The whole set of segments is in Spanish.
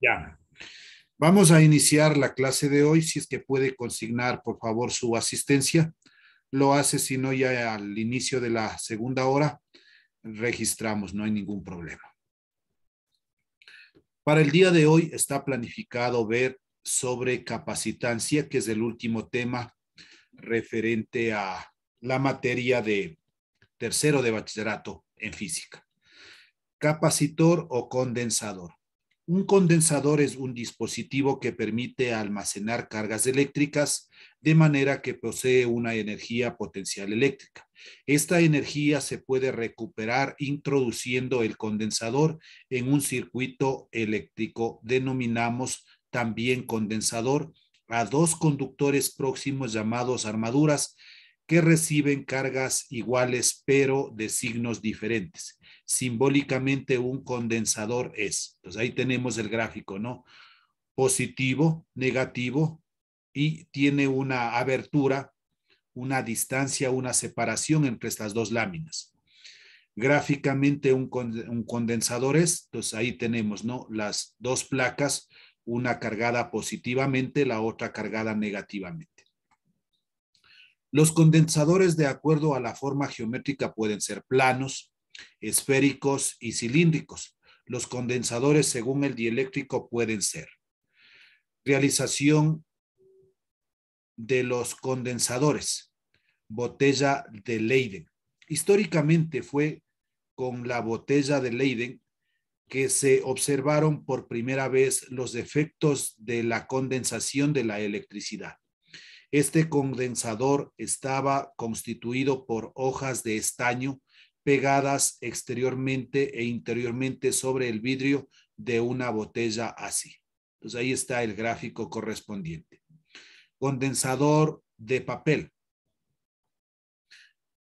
Ya. Vamos a iniciar la clase de hoy. Si es que puede consignar, por favor, su asistencia. Lo hace, si no, ya al inicio de la segunda hora registramos, no hay ningún problema. Para el día de hoy está planificado ver sobre capacitancia, que es el último tema referente a la materia de tercero de bachillerato en física. Capacitor o condensador. Un condensador es un dispositivo que permite almacenar cargas eléctricas de manera que posee una energía potencial eléctrica. Esta energía se puede recuperar introduciendo el condensador en un circuito eléctrico. Denominamos también condensador a dos conductores próximos llamados armaduras que reciben cargas iguales pero de signos diferentes. Simbólicamente un condensador es. Entonces ahí tenemos el gráfico, ¿no? Positivo, negativo, y tiene una abertura, una distancia, una separación entre estas dos láminas. Gráficamente un condensador es, entonces ahí tenemos, ¿no? Las dos placas, una cargada positivamente, la otra cargada negativamente. Los condensadores, de acuerdo a la forma geométrica, pueden ser planos, esféricos y cilíndricos. Los condensadores, según el dieléctrico, pueden ser realización de los condensadores, botella de Leyden. Históricamente fue con la botella de Leyden que se observaron por primera vez los efectos de la condensación de la electricidad. Este condensador estaba constituido por hojas de estaño pegadas exteriormente e interiormente sobre el vidrio de una botella así. Entonces ahí está el gráfico correspondiente. Condensador de papel.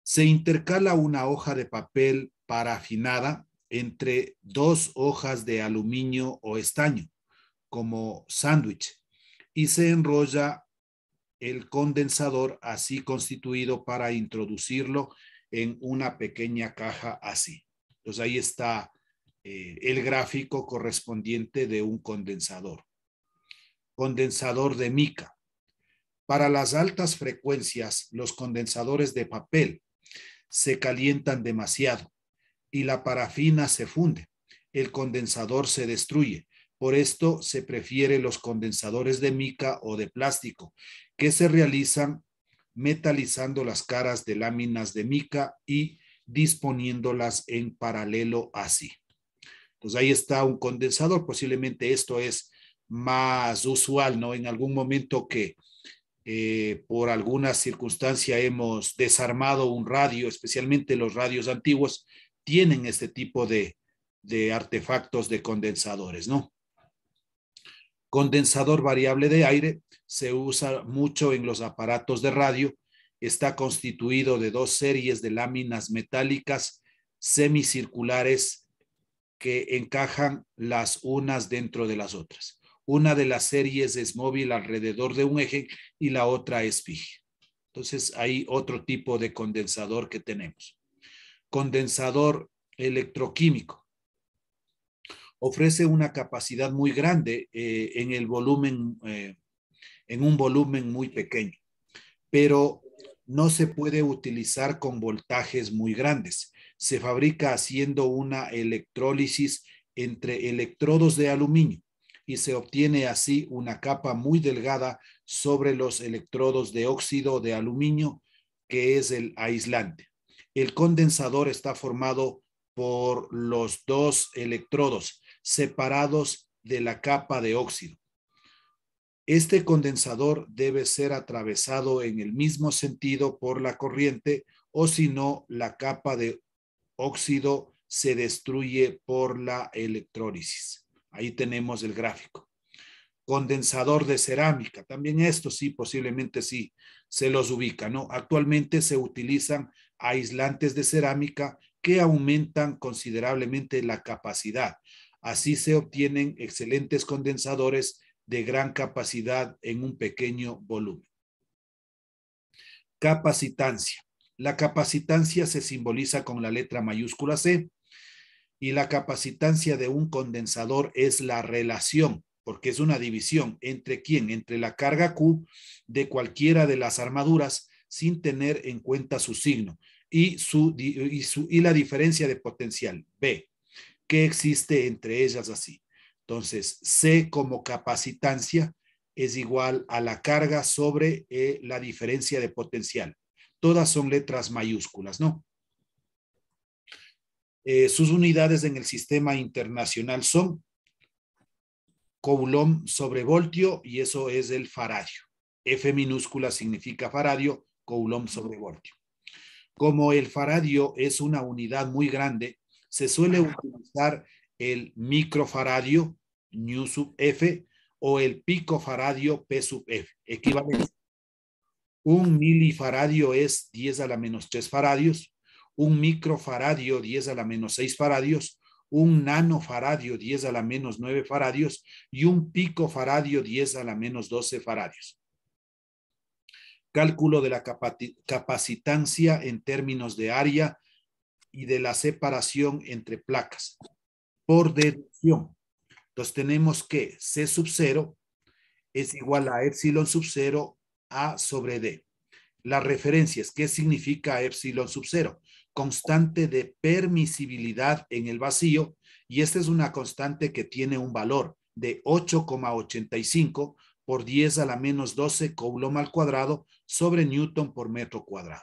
Se intercala una hoja de papel parafinada entre dos hojas de aluminio o estaño, como sándwich, y se enrolla el condensador así constituido para introducirlo en una pequeña caja así. Entonces ahí está el gráfico correspondiente de un condensador. Condensador de mica. Para las altas frecuencias, los condensadores de papel se calientan demasiado y la parafina se funde. El condensador se destruye. Por esto se prefiere los condensadores de mica o de plástico, que se realizan metalizando las caras de láminas de mica y disponiéndolas en paralelo así. Entonces ahí está un condensador. Posiblemente esto es más usual, ¿no? En algún momento que por alguna circunstancia hemos desarmado un radio, especialmente los radios antiguos, tienen este tipo de artefactos de condensadores, ¿no? Condensador variable de aire se usa mucho en los aparatos de radio. Está constituido de dos series de láminas metálicas semicirculares que encajan las unas dentro de las otras. Una de las series es móvil alrededor de un eje y la otra es fija. Entonces, hay otro tipo de condensador que tenemos. Condensador electroquímico. Ofrece una capacidad muy grande en el volumen, en un volumen muy pequeño, pero no se puede utilizar con voltajes muy grandes. Se fabrica haciendo una electrólisis entre electrodos de aluminio y se obtiene así una capa muy delgada sobre los electrodos de óxido de aluminio, que es el aislante. El condensador está formado por los dos electrodos separados de la capa de óxido. Este condensador debe ser atravesado en el mismo sentido por la corriente, o si no, la capa de óxido se destruye por la electrólisis. Ahí tenemos el gráfico. Condensador de cerámica, también esto sí, posiblemente sí se los ubica, ¿no? Actualmente se utilizan aislantes de cerámica que aumentan considerablemente la capacidad. Así se obtienen excelentes condensadores de gran capacidad en un pequeño volumen. Capacitancia. La capacitancia se simboliza con la letra mayúscula C Y la capacitancia de un condensador es la relación, porque es una división entre quién, entre la carga Q de cualquiera de las armaduras sin tener en cuenta su signo y la diferencia de potencial B, que existe entre ellas así. Entonces, C como capacitancia es igual a la carga sobre la diferencia de potencial. Todas son letras mayúsculas, ¿no? Sus unidades en el sistema internacional son coulomb sobre voltio y eso es el faradio. F minúscula significa faradio, coulomb sobre voltio. Como el faradio es una unidad muy grande, se suele utilizar el microfaradio, nu sub F, o el picofaradio, P sub F, equivalente. Un milifaradio es 10 a la menos 3 faradios, un microfaradio 10 a la menos 6 faradios, un nanofaradio 10 a la menos 9 faradios y un picofaradio 10 a la menos 12 faradios. Cálculo de la capacitancia en términos de área y de la separación entre placas. Por deducción. Entonces tenemos que C sub 0 es igual a epsilon sub 0 A sobre D. Las referencias, ¿qué significa epsilon sub 0? Constante de permisibilidad en el vacío, y esta es una constante que tiene un valor de 8,85 por 10 a la menos 12 coulomb al cuadrado sobre Newton por metro cuadrado.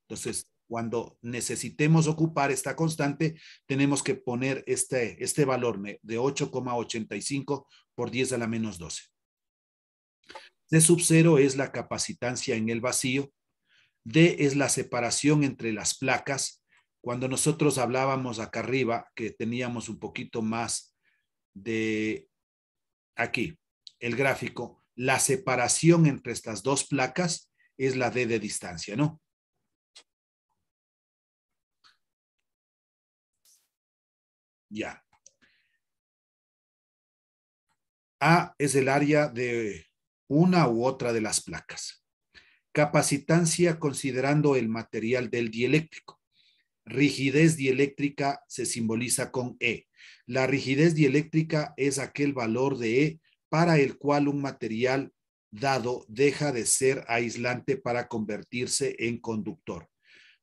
Entonces, cuando necesitemos ocupar esta constante, tenemos que poner este valor de 8,85 por 10 a la menos 12. C sub 0 es la capacitancia en el vacío. D es la separación entre las placas. Cuando nosotros hablábamos acá arriba, que teníamos un poquito más de aquí, el gráfico, la separación entre estas dos placas es la D de distancia, ¿no? Ya. A es el área de una u otra de las placas. Capacitancia considerando el material del dieléctrico. Rigidez dieléctrica se simboliza con E. La rigidez dieléctrica es aquel valor de E para el cual un material dado deja de ser aislante para convertirse en conductor.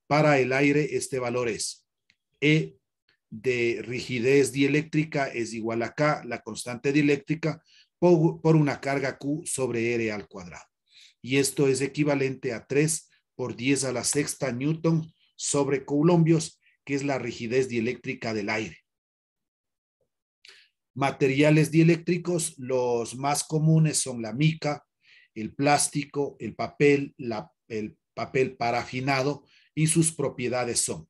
Para el aire, este valor es E de rigidez dieléctrica es igual a K, la constante dieléctrica, por una carga Q sobre R al cuadrado. Y esto es equivalente a 3 por 10 a la sexta Newton sobre coulombios, que es la rigidez dieléctrica del aire. Materiales dieléctricos, los más comunes son la mica, el plástico, el papel parafinado y sus propiedades son: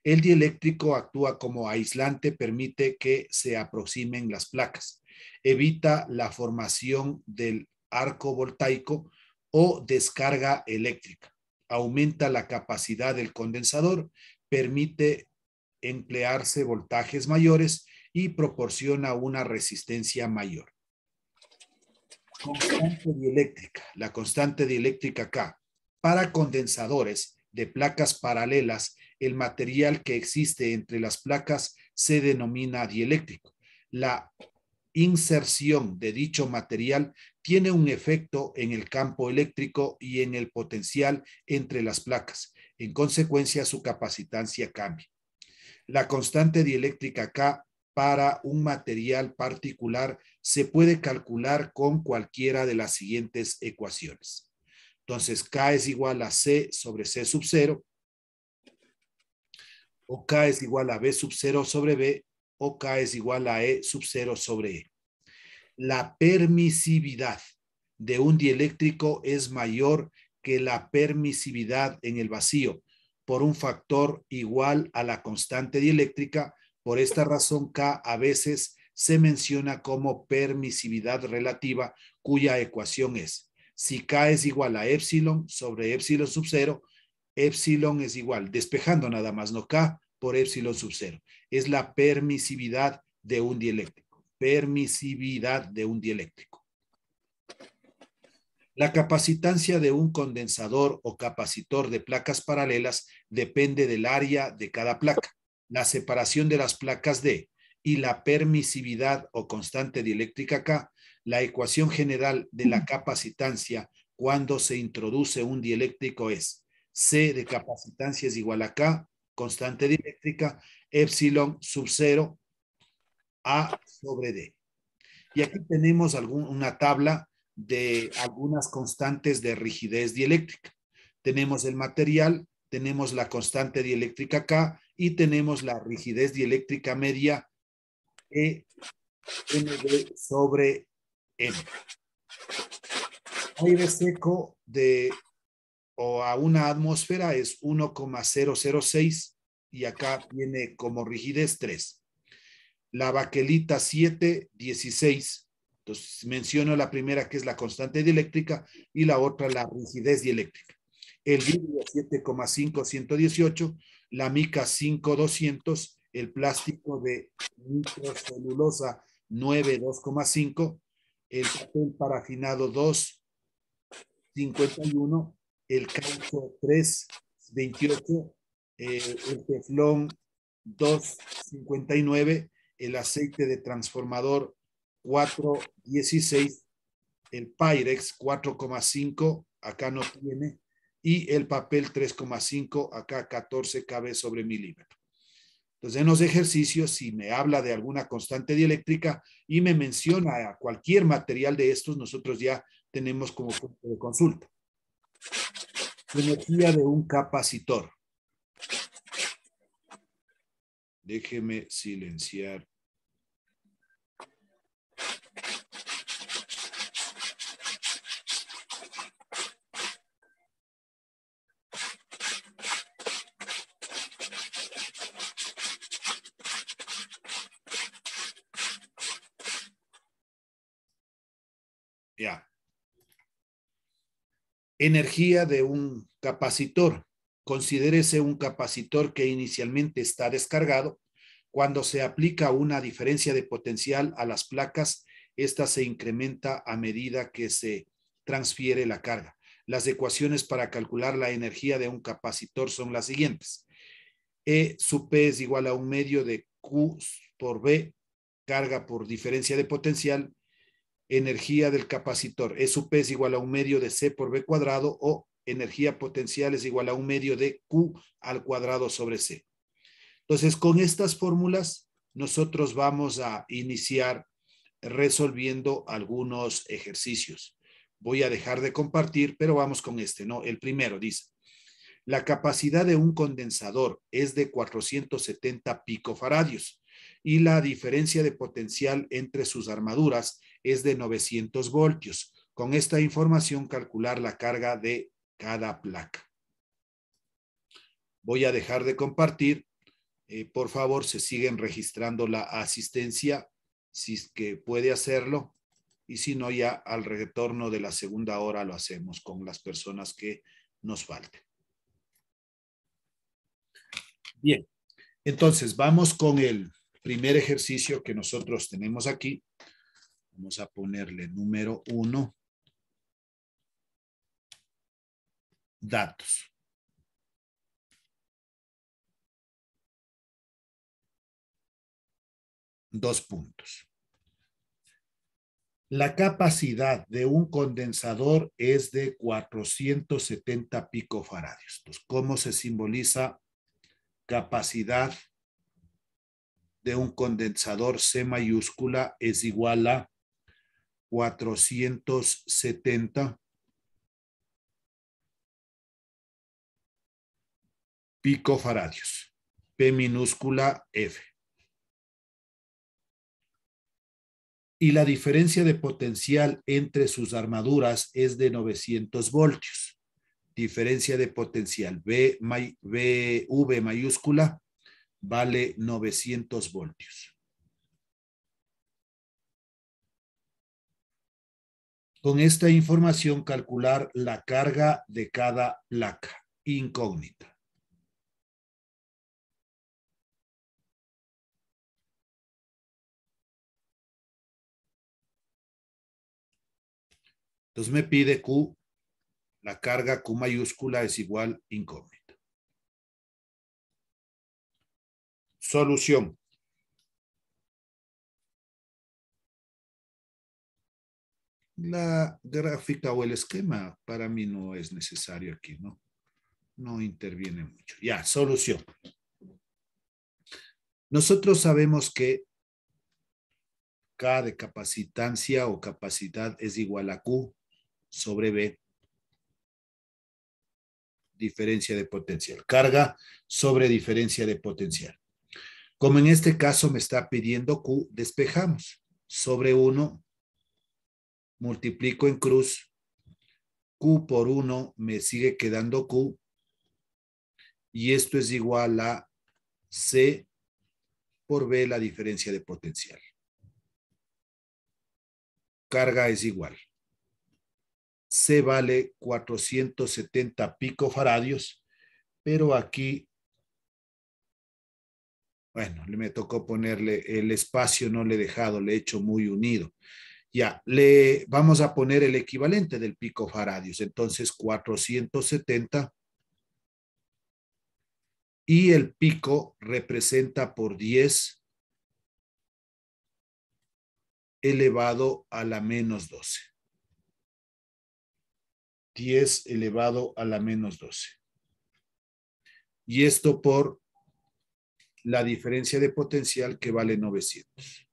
el dieléctrico actúa como aislante, permite que se aproximen las placas, evita la formación del arco voltaico o descarga eléctrica, aumenta la capacidad del condensador, permite emplearse voltajes mayores y proporciona una resistencia mayor. Constante dieléctrica, la constante dieléctrica K. Para condensadores de placas paralelas, el material que existe entre las placas se denomina dieléctrico. La inserción de dicho material tiene un efecto en el campo eléctrico y en el potencial entre las placas. En consecuencia, su capacitancia cambia. La constante dieléctrica K para un material particular se puede calcular con cualquiera de las siguientes ecuaciones. Entonces, K es igual a C sobre C sub 0, o K es igual a B sub 0 sobre B, o K es igual a E sub 0 sobre E. La permisividad de un dieléctrico es mayor que la permisividad en el vacío por un factor igual a la constante dieléctrica. Por esta razón, K a veces se menciona como permisividad relativa, cuya ecuación es: si K es igual a epsilon sobre epsilon sub 0, epsilon es igual, despejando nada más, no K por epsilon sub 0. Es la permisividad de un dieléctrico. Permisividad de un dieléctrico. La capacitancia de un condensador o capacitor de placas paralelas depende del área de cada placa. la separación de las placas D y la permisividad o constante dieléctrica K, la ecuación general de la capacitancia cuando se introduce un dieléctrico es C de capacitancia es igual a K, constante dieléctrica, epsilon sub 0 A sobre D. Y aquí tenemos una tabla de algunas constantes de rigidez dieléctrica. Tenemos el material, tenemos la constante dieléctrica K y tenemos la rigidez dieléctrica media E ND sobre M. Aire seco o a una atmósfera es 1,006 y acá viene como rigidez 3. La baquelita 7,16. Entonces menciono la primera que es la constante dieléctrica y la otra la rigidez dieléctrica. El vidrio 7,5, 118, la mica 5,200, el plástico de microcelulosa 9, 2,5, el papel parafinado 2,51, el caucho 3,28, el teflón 2,59, el aceite de transformador 4,16, el Pyrex 4,5, acá no tiene, y el papel 3,5, acá 14 kb sobre milímetro. Entonces, en los ejercicios, si me habla de alguna constante dieléctrica y me menciona cualquier material de estos, nosotros ya tenemos como punto de consulta. Energía de un capacitor. Déjeme silenciar. Ya. Energía de un capacitor. Considérese un capacitor que inicialmente está descargado. Cuando se aplica una diferencia de potencial a las placas, esta se incrementa a medida que se transfiere la carga. Las ecuaciones para calcular la energía de un capacitor son las siguientes. E sub P es igual a un medio de Q por B, carga por diferencia de potencial, energía del capacitor. E sub P es igual a un medio de C por B cuadrado o energía potencial es igual a un medio de Q al cuadrado sobre C. Entonces, con estas fórmulas, nosotros vamos a iniciar resolviendo algunos ejercicios. Voy a dejar de compartir, pero vamos con este, ¿no? El primero dice, la capacidad de un condensador es de 470 picofaradios y la diferencia de potencial entre sus armaduras es de 900 voltios. Con esta información, calcular la carga de cada placa. Voy a dejar de compartir. Por favor, se siguen registrando la asistencia, si es que puede hacerlo, y si no, ya al retorno de la segunda hora lo hacemos con las personas que nos falten. Bien, entonces vamos con el primer ejercicio que nosotros tenemos aquí. Vamos a ponerle número 1. Datos. Dos puntos. La capacidad de un condensador es de 470 picofaradios. Entonces, ¿cómo se simboliza capacidad de un condensador? C mayúscula es igual a 470 picofaradios. P minúscula F. Y la diferencia de potencial entre sus armaduras es de 900 voltios. Diferencia de potencial V mayúscula vale 900 voltios. Con esta información, calcular la carga de cada placa incógnita. Entonces me pide Q, la carga Q mayúscula es igual incógnita. Solución. La gráfica o el esquema para mí no es necesario aquí, ¿no? No interviene mucho. Ya, solución. Nosotros sabemos que K de capacitancia o capacidad es igual a Q sobre B, diferencia de potencial. Carga sobre diferencia de potencial. Como en este caso me está pidiendo Q, despejamos. Sobre 1, multiplico en cruz, Q por 1 me sigue quedando Q, y esto es igual a C por B, la diferencia de potencial. Carga es igual. C vale 470 picofaradios, pero aquí, bueno, me tocó ponerle el espacio, no le he dejado, le he hecho muy unido. Ya, le vamos a poner el equivalente del picofaradios, entonces 470, y el pico representa por 10 elevado a la menos 12. 10 elevado a la menos 12. Y esto por la diferencia de potencial que vale 900.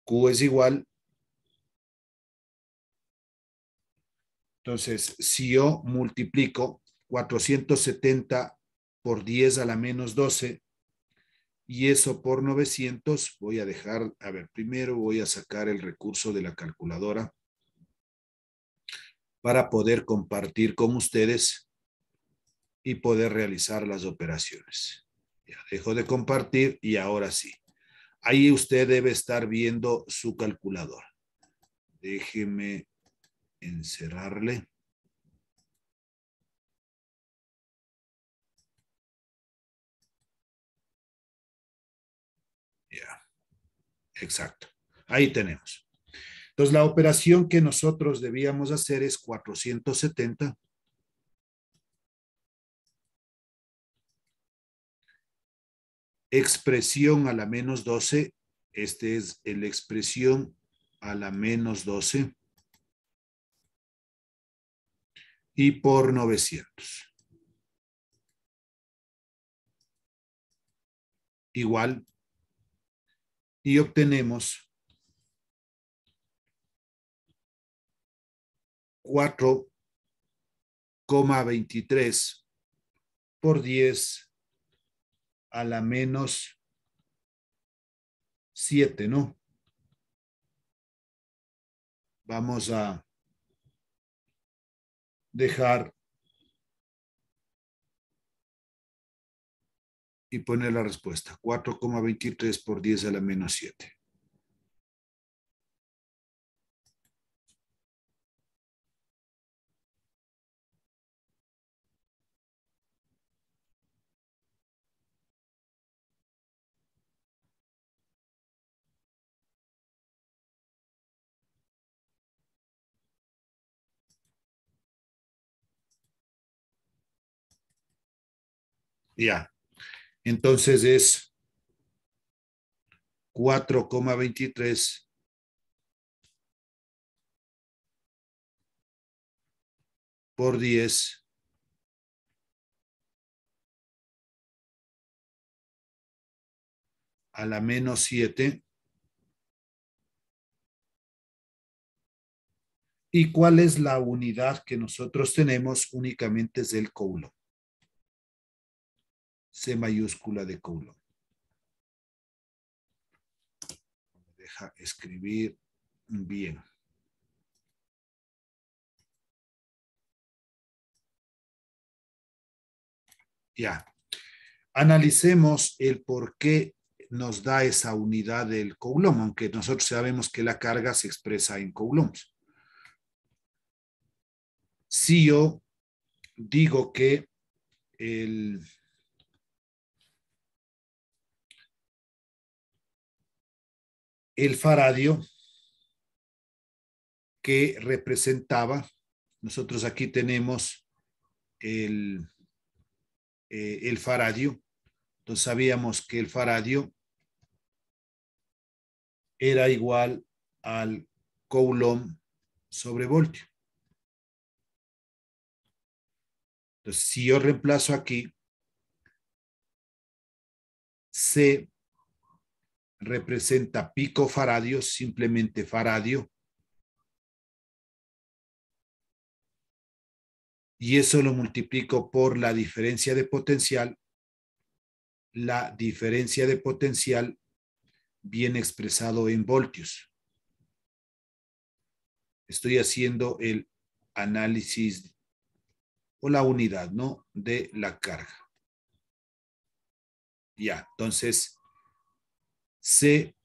Q es igual. Entonces, si yo multiplico 470 por 10 a la menos 12 y eso por 900, voy a dejar, a ver, primero voy a sacar el recurso de la calculadora para poder compartir con ustedes y poder realizar las operaciones. Ya dejo de compartir y ahora sí. Ahí usted debe estar viendo su calculadora. Déjeme encerrarle. Ya, exacto. Ahí tenemos. Entonces, la operación que nosotros debíamos hacer es 470 expresión a la menos 12. Este es la expresión a la menos 12 y por 900. Igual. Y obtenemos 4,23 por 10 a la menos 7, ¿no? Vamos a dejar y poner la respuesta. 4,23 por 10 a la menos 7. Ya. Entonces es 4,23 por 10 a la menos 7. ¿Y cuál es la unidad que nosotros tenemos? Únicamente es el Coulomb. C mayúscula de Coulomb. Deja escribir bien. Ya. Analicemos el por qué nos da esa unidad del Coulomb, aunque nosotros sabemos que la carga se expresa en coulombs. Si yo digo que el faradio que representaba, nosotros aquí tenemos el el faradio. Entonces sabíamos que el faradio era igual al coulomb sobre voltio. Entonces, si yo reemplazo aquí, C representa picofaradio, simplemente faradio, y eso lo multiplico por la diferencia de potencial. La diferencia de potencial viene expresado en voltios. Estoy haciendo el análisis o la unidad, ¿no? De la carga. Ya, entonces, C,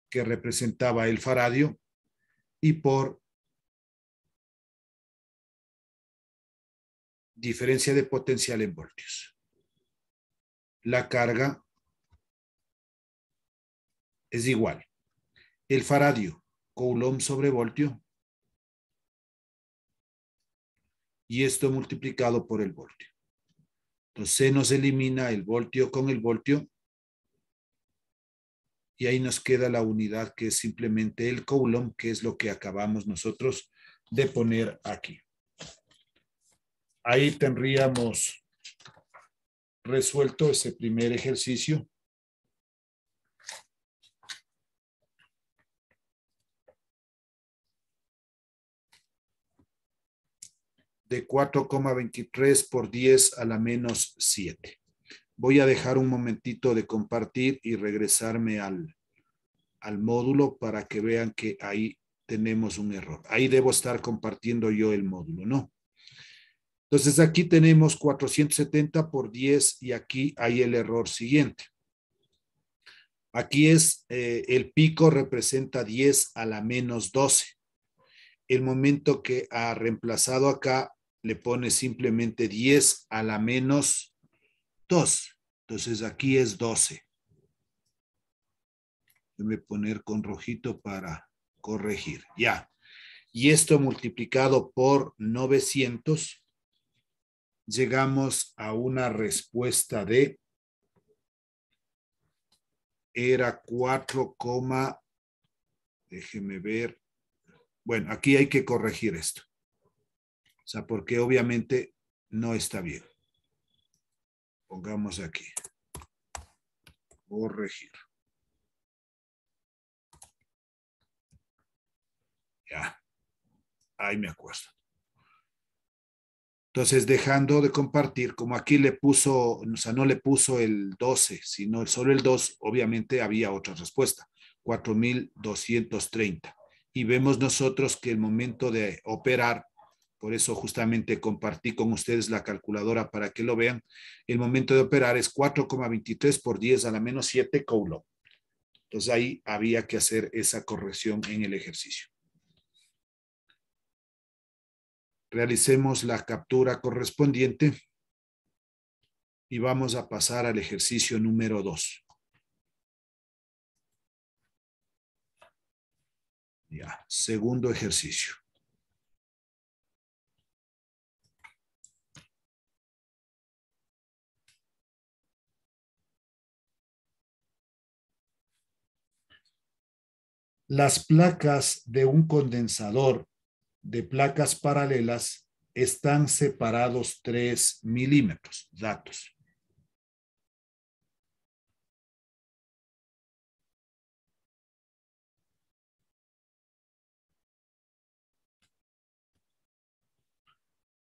que representaba el faradio, y por diferencia de potencial en voltios. La carga es igual. El faradio, coulomb sobre voltio, y esto multiplicado por el voltio. Entonces se nos elimina el voltio con el voltio, y ahí nos queda la unidad que es simplemente el coulomb, que es lo que acabamos nosotros de poner aquí. Ahí tendríamos resuelto ese primer ejercicio. De 4,23 por 10 a la menos 7. Voy a dejar un momentito de compartir y regresarme al módulo para que vean que ahí tenemos un error. Ahí debo estar compartiendo yo el módulo, ¿no? Entonces aquí tenemos 470 por 10 y aquí hay el error siguiente. Aquí es el pico representa 10 a la menos 12. El momento que ha reemplazado acá le pone simplemente 10 a la menos 2. Entonces aquí es 12. Voy a poner con rojito para corregir. Ya. Y esto multiplicado por 900, llegamos a una respuesta de, era 4, déjeme ver. Bueno, aquí hay que corregir esto. O sea, porque obviamente no está bien. Pongamos aquí. Corregir. Ya. Ahí me acuerdo. Entonces, dejando de compartir, como aquí le puso, o sea, no le puso el 12, sino solo el 2, obviamente había otra respuesta, 4,230. Y vemos nosotros que el momento de operar, por eso justamente compartí con ustedes la calculadora para que lo vean, el momento de operar es 4,23 por 10 a la menos 7 coulomb. Entonces ahí había que hacer esa corrección en el ejercicio. Realicemos la captura correspondiente y vamos a pasar al ejercicio número 2. Ya, segundo ejercicio. Las placas de un condensador de placas paralelas están separados 3 milímetros. Datos.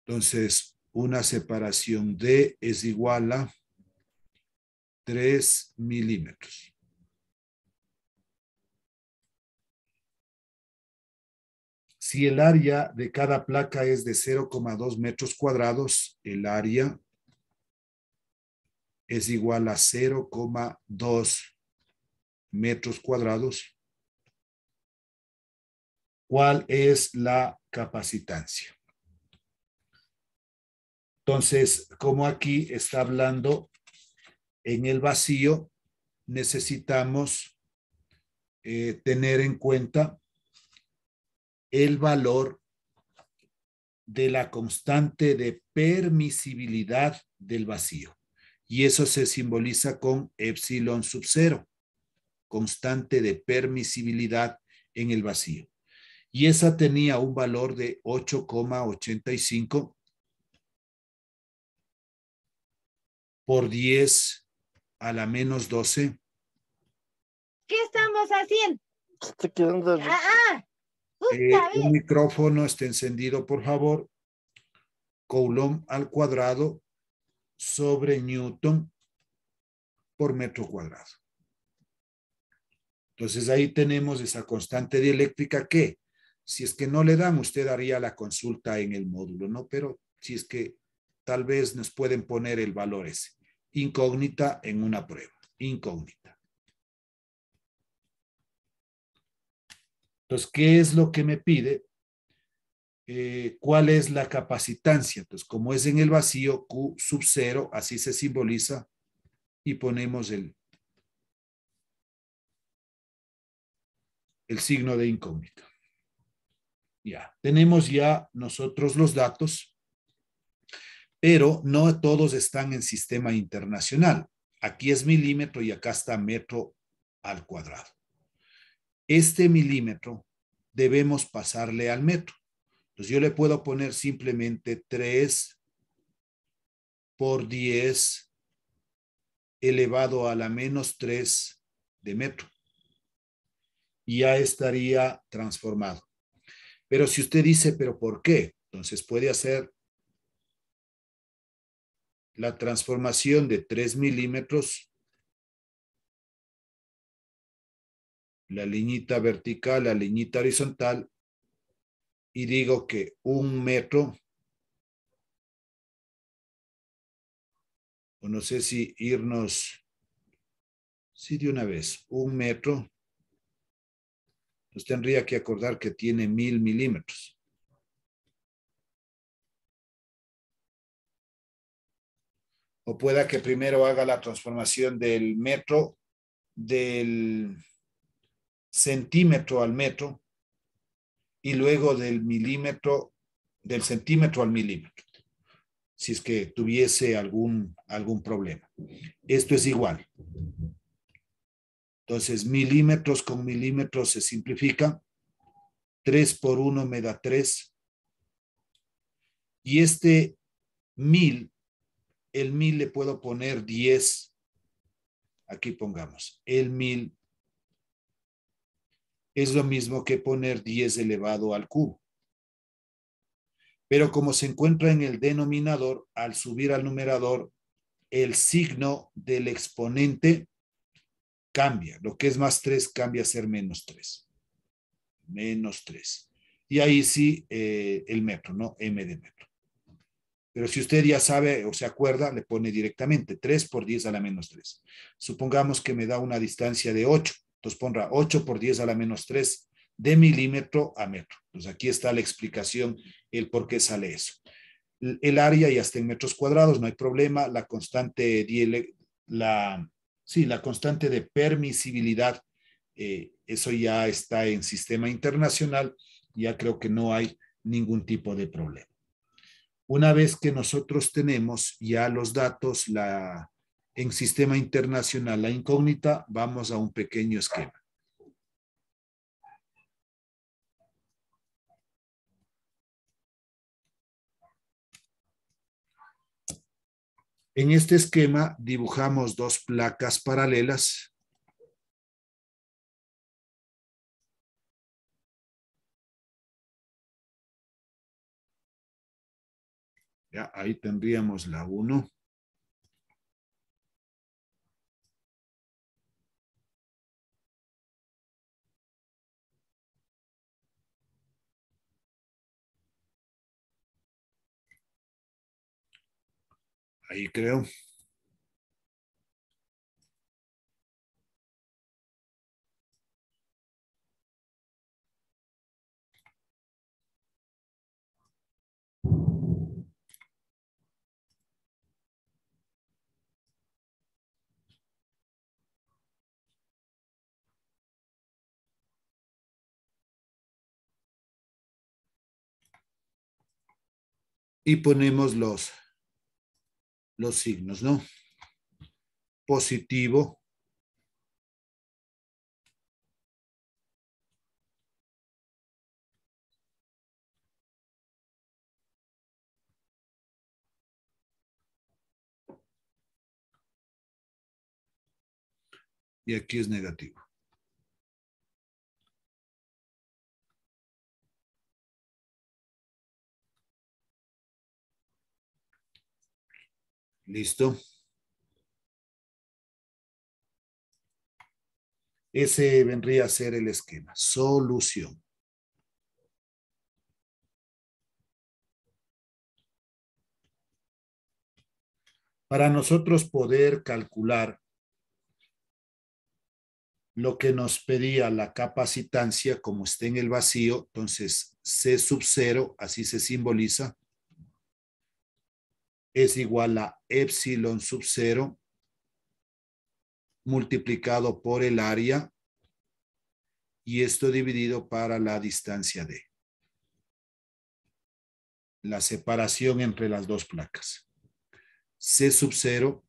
Entonces, una separación D es igual a 3 milímetros. Si el área de cada placa es de 0,2 metros cuadrados, el área es igual a 0,2 metros cuadrados. ¿Cuál es la capacitancia? Entonces, como aquí está hablando en el vacío, necesitamos tener en cuenta el valor de la constante de permisibilidad del vacío. Y eso se simboliza con epsilon sub 0, constante de permisibilidad en el vacío. Y esa tenía un valor de 8,85 por 10 a la menos 12. ¿Qué estamos haciendo? Está quedando. Un micrófono está encendido, por favor. Coulomb al cuadrado sobre Newton por metro cuadrado. Entonces ahí tenemos esa constante dieléctrica que, si es que no le dan, usted haría la consulta en el módulo, ¿no? Pero si es que tal vez nos pueden poner el valor ese. Incógnita en una prueba. Incógnita. Entonces, ¿qué es lo que me pide? ¿Cuál es la capacitancia? Entonces, como es en el vacío, Q sub 0, así se simboliza, y ponemos el signo de incógnita. Ya, tenemos ya nosotros los datos, pero no todos están en sistema internacional. Aquí es milímetro y acá está metro al cuadrado. Este milímetro debemos pasarle al metro. Entonces yo le puedo poner simplemente 3 por 10 elevado a la menos 3 de metro. Y ya estaría transformado. Pero si usted dice, ¿pero por qué? Entonces puede hacer la transformación de 3 milímetros, la liñita vertical, la liñita horizontal, y digo que 1 metro, o no sé si irnos, sí de una vez, 1 metro, pues tendría que acordar que tiene 1000 milímetros. O pueda que primero haga la transformación del metro, del centímetro al metro, y luego del milímetro, del centímetro al milímetro, si es que tuviese algún problema. Esto es igual. Entonces, milímetros con milímetros se simplifica. 3 por 1 me da 3. Y este 1000, el 1000 le puedo poner 10. Aquí pongamos, el 1000 es lo mismo que poner 10 elevado al cubo. Pero como se encuentra en el denominador, al subir al numerador, el signo del exponente cambia. Lo que es más 3 cambia a ser menos 3. Menos 3. Y ahí sí, el metro, ¿no? M de metro. Pero si usted ya sabe o se acuerda, le pone directamente 3 por 10 a la menos 3. Supongamos que me da una distancia de 8. Entonces pondrá 8 por 10 a la menos 3 de milímetro a metro. Entonces aquí está la explicación, el por qué sale eso. El área ya está en metros cuadrados, no hay problema. La constante, la constante de permisibilidad, eso ya está en sistema internacional. Ya creo que no hay ningún tipo de problema. Una vez que nosotros tenemos ya los datos en sistema internacional, la incógnita, vamos a un pequeño esquema. En este esquema dibujamos dos placas paralelas. Ya, ahí tendríamos la 1. Ahí creo. Y ponemos los signos, ¿no? Positivo. Y aquí es negativo. ¿Listo? Ese vendría a ser el esquema. Solución. Para nosotros poder calcular lo que nos pedía la capacitancia, como está en el vacío, entonces C sub 0, así se simboliza, es igual a epsilon sub 0 multiplicado por el área y esto dividido para la distancia D. La separación entre las dos placas. C sub 0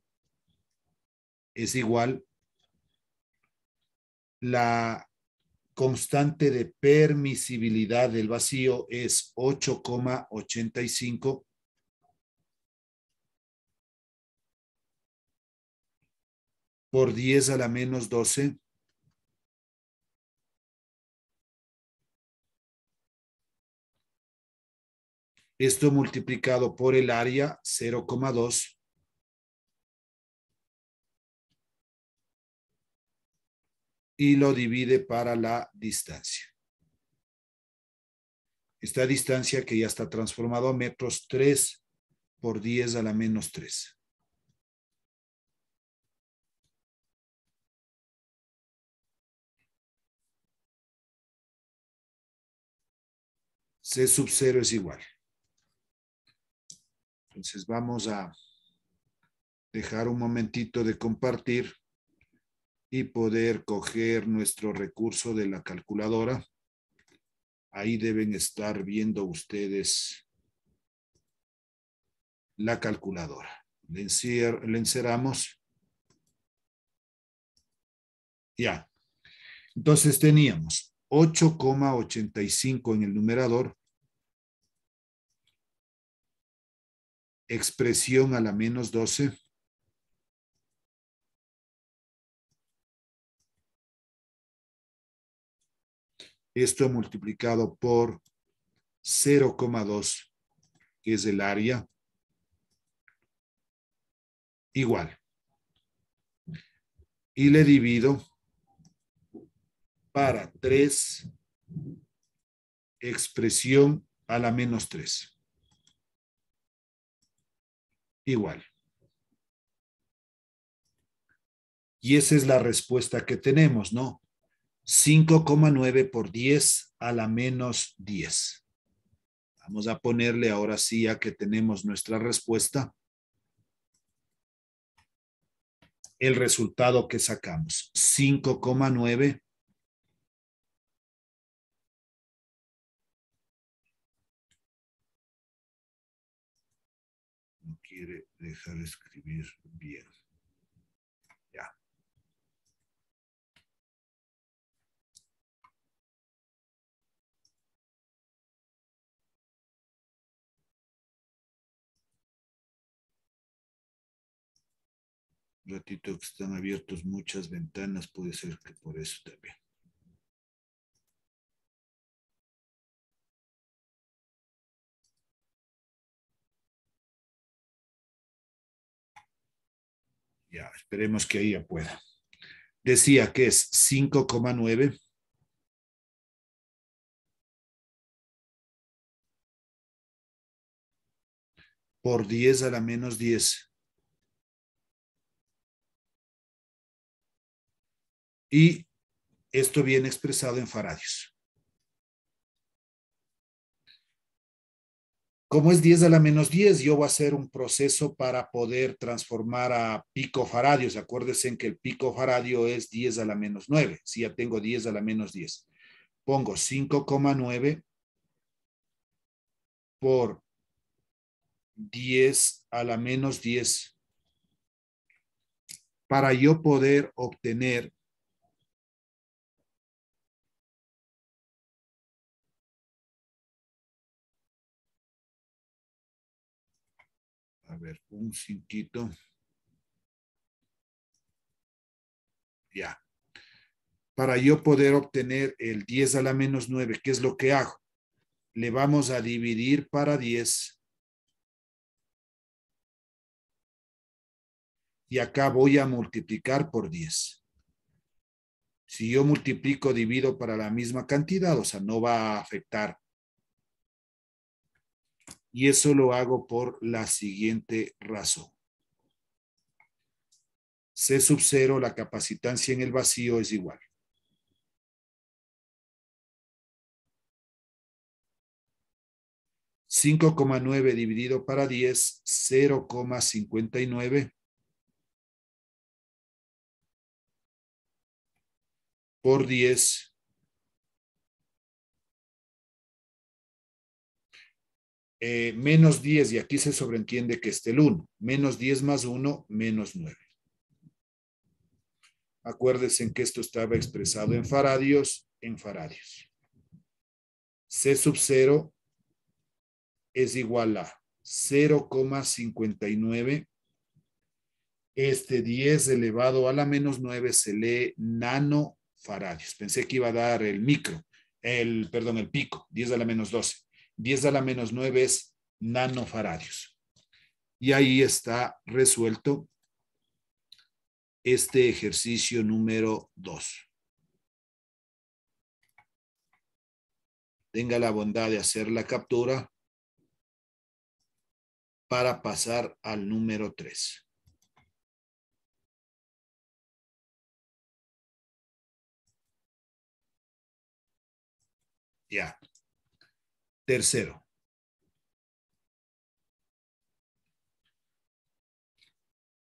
es igual la constante de permisibilidad del vacío es 8,85 por 10 a la menos 12 esto multiplicado por el área 0,2 y lo divide para la distancia. Esta distancia que ya está transformado a metros, 3 por 10 a la menos 3. C sub 0 es igual. Entonces vamos a dejar un momentito de compartir y poder coger nuestro recurso de la calculadora. Ahí deben estar viendo ustedes la calculadora. Le encerramos. Ya. Entonces teníamos 8,85 en el numerador. Expresión a la menos 12. Esto multiplicado por 0,2, que es el área, igual. Y le divido para 3, expresión a la menos 3. Igual. Y esa es la respuesta que tenemos, ¿no? 5,9 por 10 a la menos 10. Vamos a ponerle ahora sí, ya que tenemos nuestra respuesta, el resultado que sacamos. 5,9 no quiere dejar escribir bien. Ya. Un ratito que están abiertos muchas ventanas, puede ser que por eso también. Ya, esperemos que ahí ya pueda. Decía que es 5,9 por 10 a la menos 10. Y esto viene expresado en faradios. Como es 10 a la menos 10, yo voy a hacer un proceso para poder transformar a picofaradios. Acuérdense en que el picofaradio es 10 a la menos 9. Si ya tengo 10 a la menos 10. Pongo 5,9 por 10 a la menos 10 para yo poder obtener a ver, un cinquito. Ya. Para yo poder obtener el 10 a la menos 9, ¿qué es lo que hago? Le vamos a dividir para 10. Y acá voy a multiplicar por 10. Si yo multiplico, divido para la misma cantidad, o sea, no va a afectar. Y eso lo hago por la siguiente razón. C sub 0, la capacitancia en el vacío es igual. 5,9 dividido para 10, 0,59 por 10. Menos 10, y aquí se sobreentiende que esté el 1. Menos 10 más 1, menos 9. Acuérdense que esto estaba expresado en faradios, C sub 0 es igual a 0,59. Este 10 elevado a la menos 9 se lee nanofaradios. Pensé que iba a dar el pico, 10 a la menos 12. 10 a la menos 9 es nanofaradios. Y ahí está resuelto este ejercicio número 2. Tenga la bondad de hacer la captura para pasar al número 3. Ya. Tercero.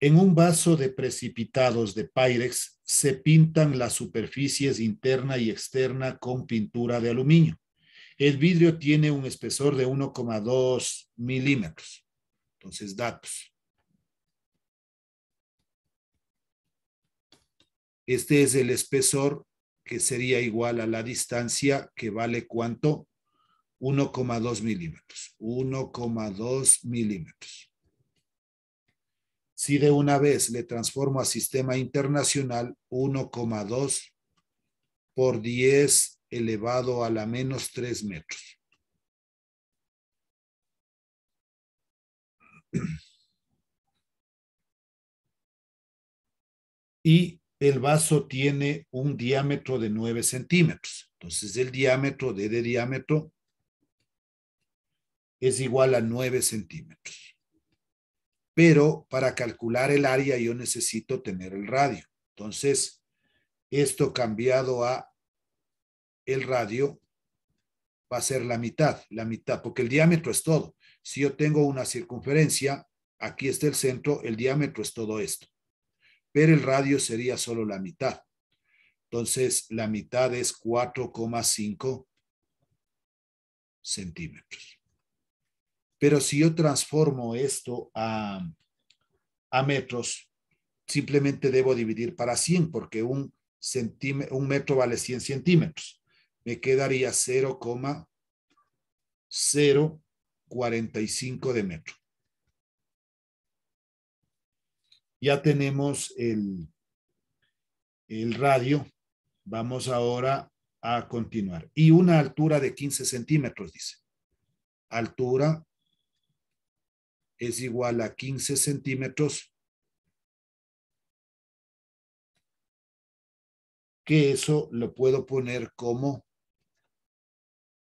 En un vaso de precipitados de Pyrex se pintan las superficies interna y externa con pintura de aluminio. El vidrio tiene un espesor de 1,2 milímetros. Entonces, datos. Este es el espesor que sería igual a la distancia que vale ¿cuánto? 1,2 milímetros. 1,2 milímetros. Si de una vez le transformo a sistema internacional, 1,2 por 10 elevado a la menos 3 metros. Y el vaso tiene un diámetro de 9 centímetros. Entonces el diámetro de diámetro es igual a 9 centímetros. Pero para calcular el área yo necesito tener el radio. Entonces, esto cambiado a el radio va a ser la mitad, porque el diámetro es todo. Si yo tengo una circunferencia, aquí está el centro, el diámetro es todo esto. Pero el radio sería solo la mitad. Entonces, la mitad es 4,5 centímetros. Pero si yo transformo esto a metros, simplemente debo dividir para 100, porque un metro vale 100 centímetros. Me quedaría 0,045 de metro. Ya tenemos el radio. Vamos ahora a continuar. Y una altura de 15 centímetros, dice. Altura es igual a 15 centímetros, que eso lo puedo poner como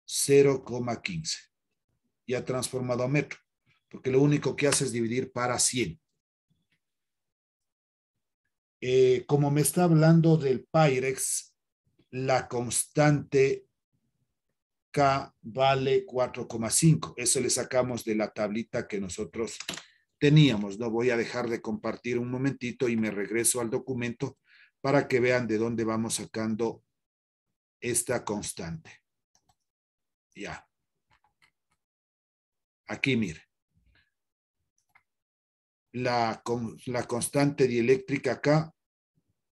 0,15. Ya transformado a metro, porque lo único que hace es dividir para 100. Como me está hablando del Pyrex, la constante K vale 4,5. Eso le sacamos de la tablita que nosotros teníamos. No voy a dejar de compartir un momentito y me regreso al documento para que vean de dónde vamos sacando esta constante. Ya. Aquí, mire. la constante dieléctrica acá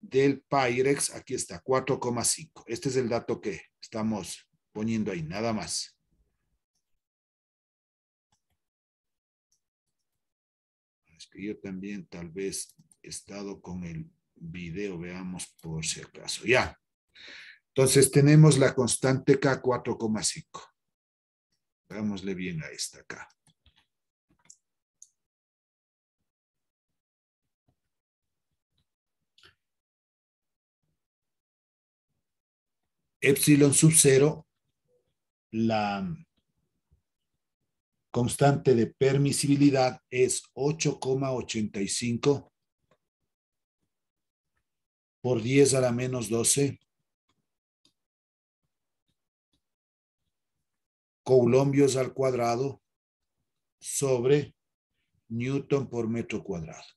del Pyrex, aquí está, 4,5. Este es el dato que estamos poniendo ahí, nada más. Es que yo también tal vez he estado con el video, veamos por si acaso. Ya. Entonces tenemos la constante K 4,5. Veámosle bien a esta acá. Epsilon sub 0, la constante de permisibilidad es 8,85 por 10 a la menos 12 coulombios al cuadrado sobre Newton por metro cuadrado.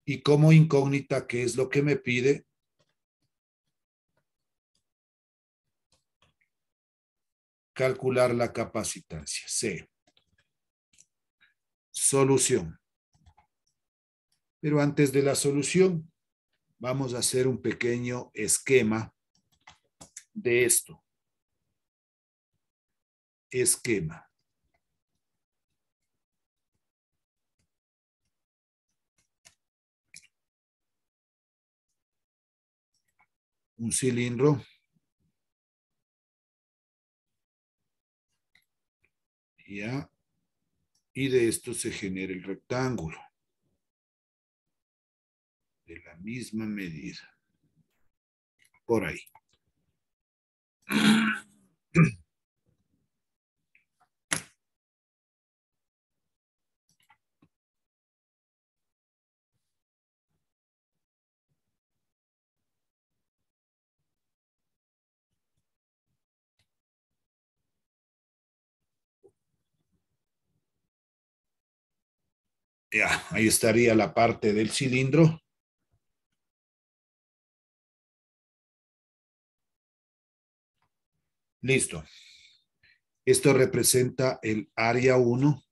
Y como incógnita, ¿qué es lo que me pide? Calcular la capacitancia. C. Solución. Pero antes de la solución, vamos a hacer un pequeño esquema de esto. Esquema. Un cilindro. Ya. Y de esto se genera el rectángulo. De la misma medida. Por ahí. Ya, ahí estaría la parte del cilindro. Listo. Esto representa el área 1.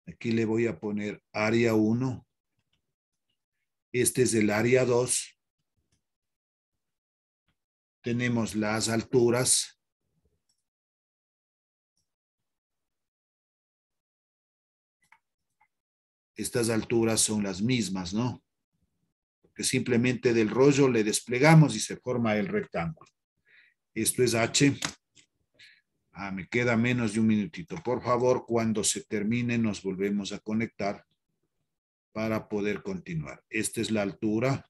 Aquí le voy a poner área 1. Este es el área 2. Tenemos las alturas. Estas alturas son las mismas, ¿no? Porque simplemente del rollo le desplegamos y se forma el rectángulo. Esto es H. Me queda menos de un minutito. Por favor, cuando se termine, nos volvemos a conectar para poder continuar. Esta es la altura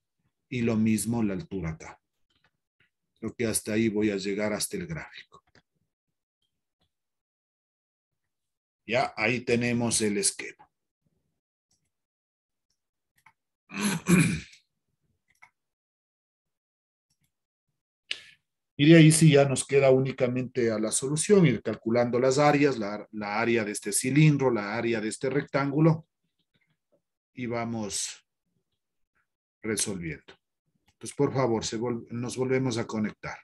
y lo mismo la altura acá. Creo que hasta ahí voy a llegar hasta el gráfico. Ya, ahí tenemos el esquema. Y de ahí sí ya nos queda únicamente a la solución, ir calculando las áreas, la área de este cilindro, la área de este rectángulo, y vamos resolviendo. Entonces, por favor, nos volvemos a conectar.